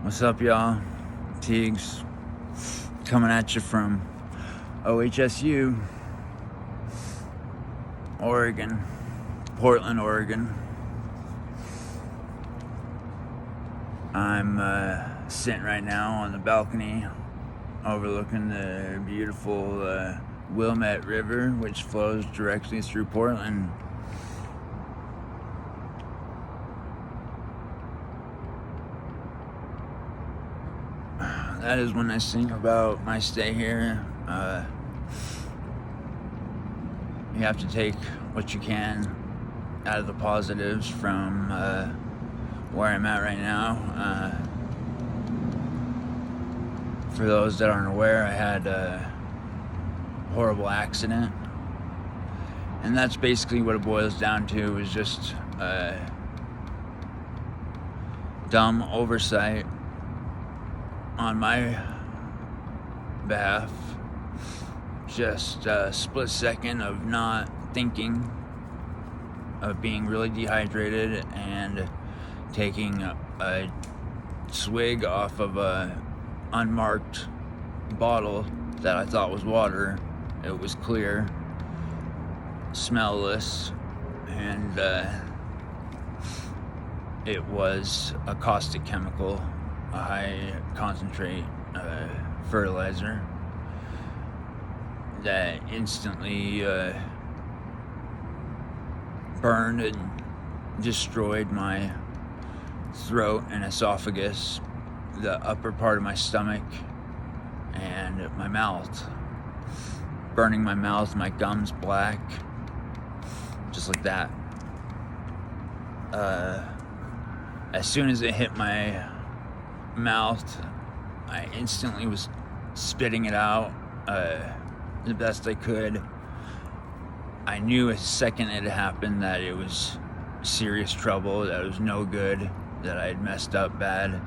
What's up, y'all? Teagues coming at you from OHSU, Oregon, Portland, Oregon. I'm sitting right now on the balcony overlooking the beautiful Wilmette River, which flows directly through Portland. That is one nice thing about my stay here. You have to take what you can out of the positives from where I'm at right now. For those that aren't aware, I had a horrible accident, and that's basically what it boils down to, is just dumb oversight on my behalf. Just a split second of not thinking, of being really dehydrated and taking a swig off of a unmarked bottle that I thought was water. It was clear, smellless, and it was a caustic chemical, a high concentrate fertilizer that instantly burned and destroyed my throat and esophagus, the upper part of my stomach, and my mouth. Burning my mouth, my gums black, just like that. As soon as it hit my mouth, I instantly was spitting it out the best I could. I knew a second it happened that it was serious trouble, that it was no good, that I had messed up bad,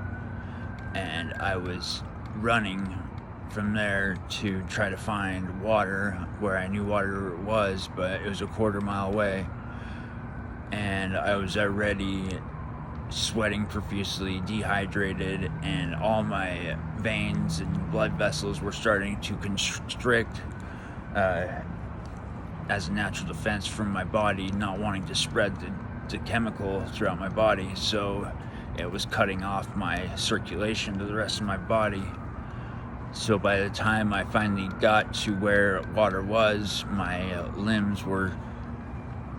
and I was running from there to try to find water where I knew water was, but it was a quarter mile away, and I was already sweating profusely, dehydrated, and all my veins and blood vessels were starting to constrict as a natural defense from my body not wanting to spread the chemical throughout my body. So it was cutting off my circulation to the rest of my body. So by the time I finally got to where water was, my limbs were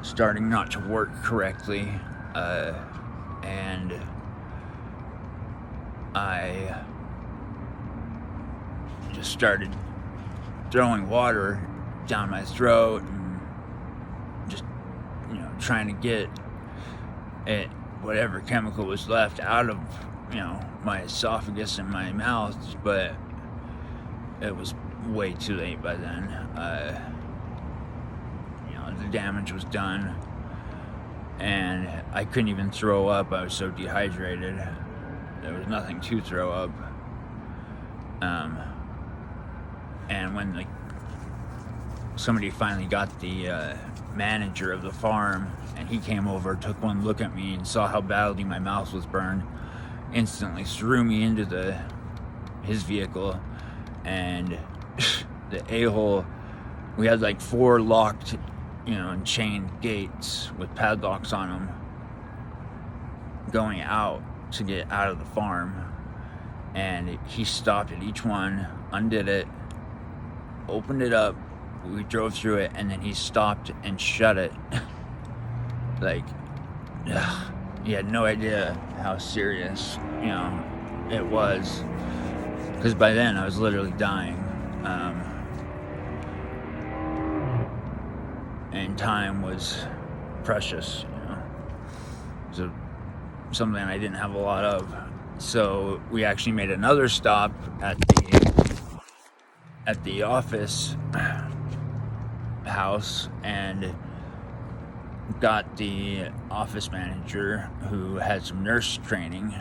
starting not to work correctly, and I just started throwing water down my throat and just, trying to get it, whatever chemical was left, out of, my esophagus and my mouth, but it was way too late by then. The damage was done, and I couldn't even throw up. I was so dehydrated. There was nothing to throw up. And when somebody finally got the manager of the farm, and he came over, took one look at me, and saw how badly my mouth was burned, instantly threw me into his vehicle, and the a-hole, we had like 4 locked, and chained gates with padlocks on them going out to get out of the farm, and he stopped at each one, undid it, opened it up, we drove through it, and then he stopped and shut it. He had no idea how serious, it was, because by then I was literally dying, and time was precious, so something I didn't have a lot of. So we actually made another stop at the office house and got the office manager, who had some nurse training,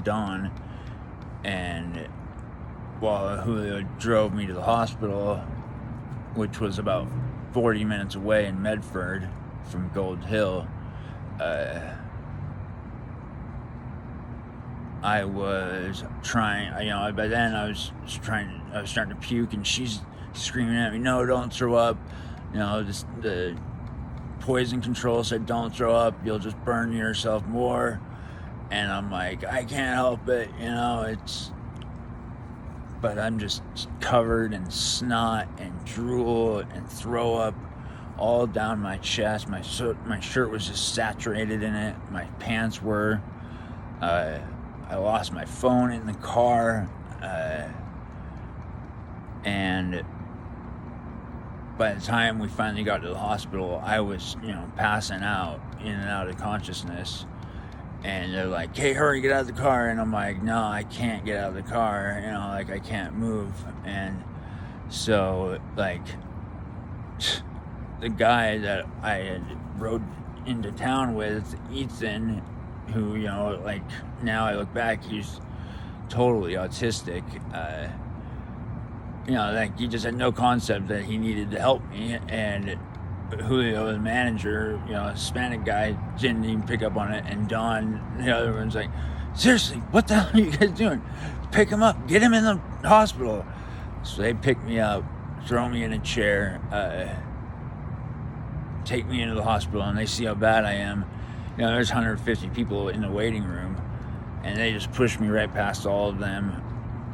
Dawn, and who drove me to the hospital, which was about 40 minutes away in Medford from Gold Hill. I was trying, by then I was starting to puke, and she's screaming at me, no, don't throw up. The poison control said, don't throw up, you'll just burn yourself more. And I'm like, I can't help it, but I'm just covered in snot and drool and throw up all down my chest. My shirt was just saturated in it. My pants were. I lost my phone in the car. And by the time we finally got to the hospital, I was, passing out, in and out of consciousness. And they're like, hey, hurry, get out of the car. And I'm like, no, I can't get out of the car. I can't move. And so, the guy that I had rode into town with, Ethan, who, now I look back, he's totally autistic. He just had no concept that he needed to help me. And Julio, the manager, a Hispanic guy, didn't even pick up on it. And Don, the other one's like, seriously, what the hell are you guys doing? Pick him up, get him in the hospital. So they pick me up, throw me in a chair, take me into the hospital, and they see how bad I am. There's 150 people in the waiting room, and they just pushed me right past all of them,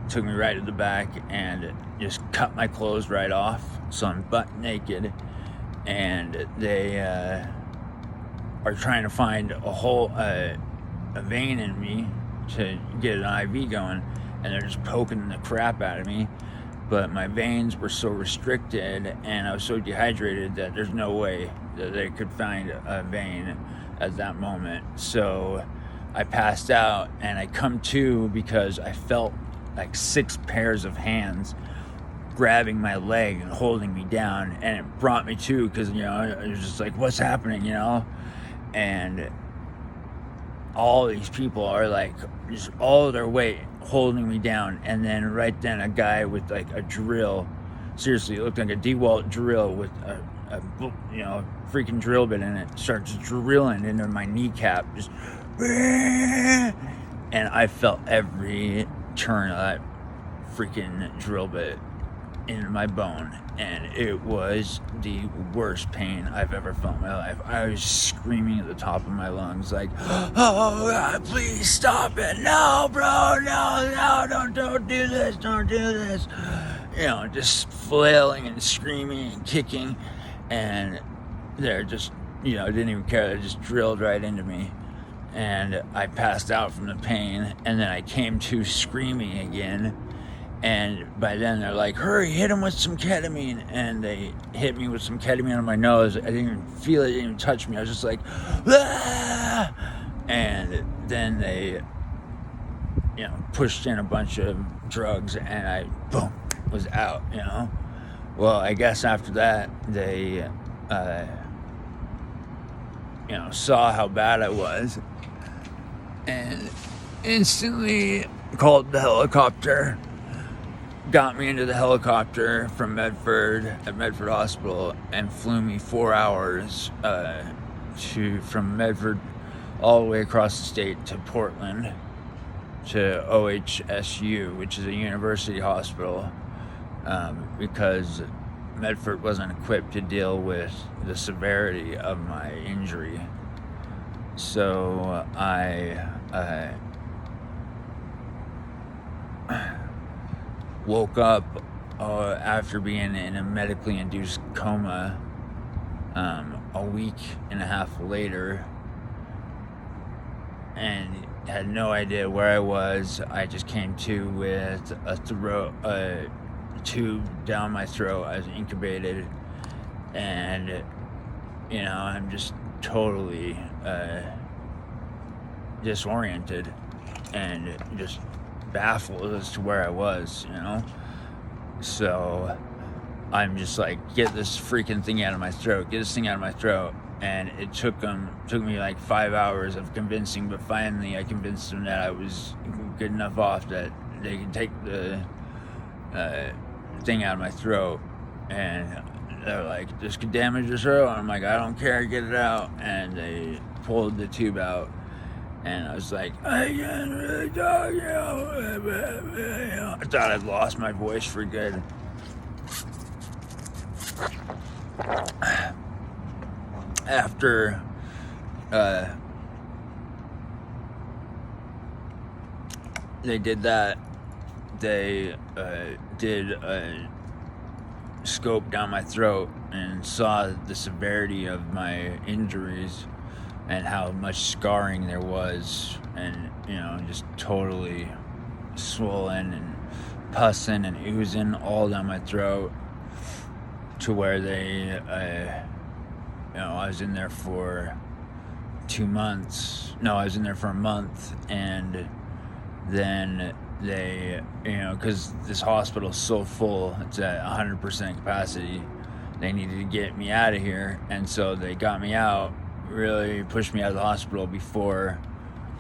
took me right to the back, and just cut my clothes right off, so I'm butt naked. And they are trying to find a vein in me to get an IV going, and they're just poking the crap out of me. But my veins were so restricted, and I was so dehydrated that there's no way that they could find a vein at that moment. So I passed out, and I come to because I felt like 6 pairs of hands grabbing my leg and holding me down, and it brought me to, because it was just like, what's happening, and all these people are like just all their weight holding me down. And then right then a guy with like a drill, seriously, it looked like a DeWalt drill with a freaking drill bit in it, starts drilling into my kneecap, just, and I felt every turn of that freaking drill bit into my bone, and it was the worst pain I've ever felt in my life. I was screaming at the top of my lungs, like, oh God, please stop it, no bro, no, don't do this, just flailing and screaming and kicking, and they're just, didn't even care. They just drilled right into me, and I passed out from the pain, and then I came to screaming again. And by then they're like, hurry, hit him with some ketamine. And they hit me with some ketamine on my nose. I didn't even feel it, it didn't even touch me. I was just like, ah! And then they, pushed in a bunch of drugs, and I, boom, was out, Well, I guess after that, they, saw how bad I was, and instantly called the helicopter. Got me into the helicopter from Medford Hospital, and flew me 4 hours from Medford all the way across the state to Portland, to OHSU, which is a university hospital, because Medford wasn't equipped to deal with the severity of my injury. So I woke up after being in a medically induced coma a week and a half later, and had no idea where I was. I just came to with a tube down my throat. I was incubated, and I'm just totally disoriented and just baffled as to where I was, So I'm just like, get this freaking thing out of my throat, and it took me like 5 hours of convincing, but finally I convinced them that I was good enough off that they could take the thing out of my throat. And they're like, this could damage your throat. And I'm like, I don't care, get it out. And they pulled the tube out, And I was like, I can't really talk, you know. I thought I'd lost my voice for good. After they did that, they did a scope down my throat and saw the severity of my injuries and how much scarring there was, and just totally swollen and pussing and oozing all down my throat, to where they I was in there for 2 months. No, I was in there for a month, and then they, because this hospital's so full, it's at 100% capacity, they needed to get me out of here, and so they got me out, really pushed me out of the hospital before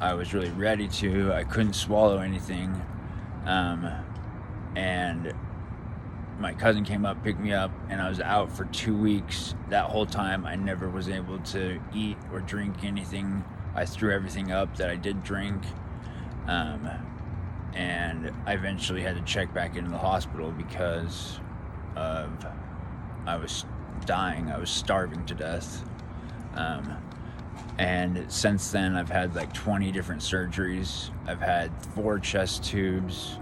I was really ready to. I couldn't swallow anything, and my cousin came up, picked me up, and I was out for 2 weeks. That whole time, I never was able to eat or drink anything. I threw everything up that I did drink, and I eventually had to check back into the hospital because I was dying. I was starving to death. And since then, I've had like 20 different surgeries. I've had 4 chest tubes.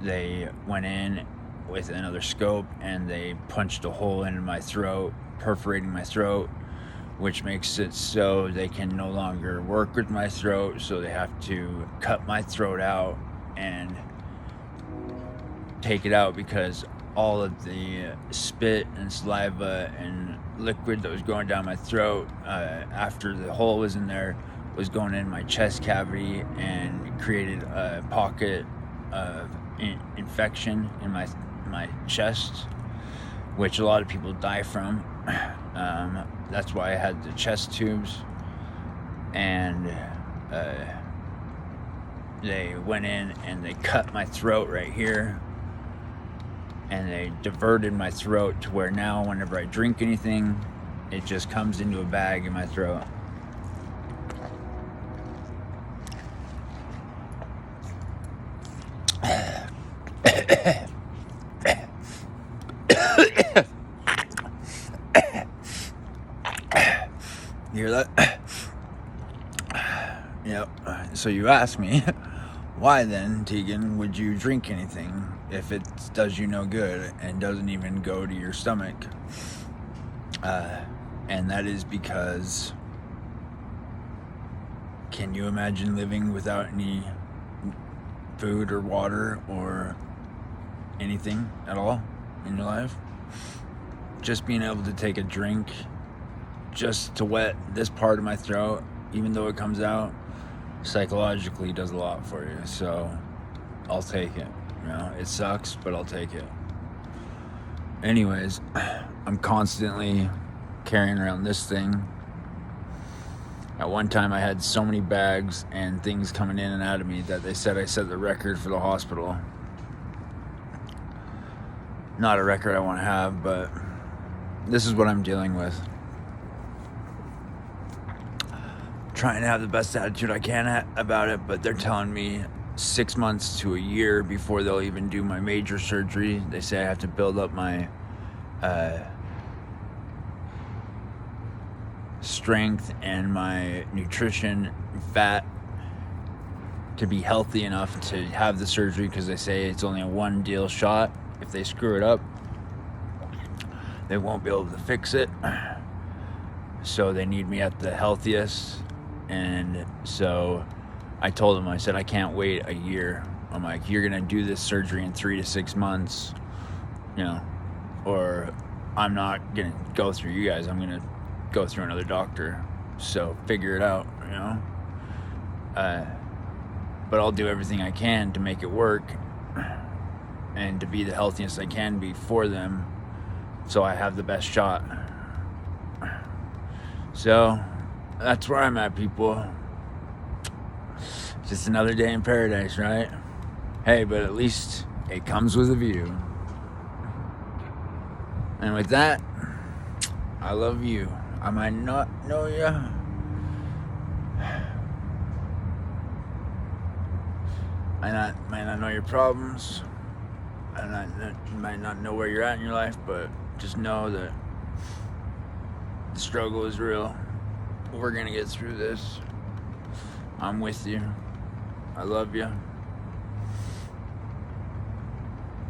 They went in with another scope and they punched a hole into my throat, perforating my throat, which makes it so they can no longer work with my throat, so they have to cut my throat out and take it out, because all of the spit and saliva and liquid that was going down my throat after the hole was in there was going in my chest cavity and created a pocket of infection in my chest, which a lot of people die from. That's why I had the chest tubes, and they went in and they cut my throat right here, and they diverted my throat to where now whenever I drink anything, it just comes into a bag in my throat. You hear that? Yep. So you ask me, why then, Tegan, would you drink anything if it does you no good and doesn't even go to your stomach? And that is because, can you imagine living without any food or water or anything at all in your life? Just being able to take a drink just to wet this part of my throat, even though it comes out, psychologically does a lot for you. So I'll take it. It sucks, but I'll take it. Anyways, I'm constantly carrying around this thing. At one time I had so many bags and things coming in and out of me that they said I set the record for the hospital. Not a record I want to have, but this is what I'm dealing with. Trying to have the best attitude I can about it, but they're telling me 6 months to a year before they'll even do my major surgery. They say I have to build up my strength and my nutrition, fat, to be healthy enough to have the surgery, because they say it's only a one deal shot. If they screw it up, they won't be able to fix it. So they need me at the healthiest. And so I told them, I said, I can't wait a year. I'm like, you're gonna do this surgery in 3 to 6 months, or I'm not gonna go through you guys. I'm gonna go through another doctor. So figure it out, but I'll do everything I can to make it work and to be the healthiest I can be for them, so I have the best shot. So that's where I'm at, people. Just another day in paradise, right? Hey, but at least it comes with a view. And with that, I love you. I might not know you, I might not know your problems. You might not know where you're at in your life, but just know that the struggle is real. We're gonna get through this. I'm with you. I love you.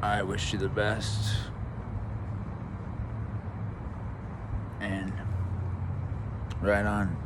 I wish you the best. And right on.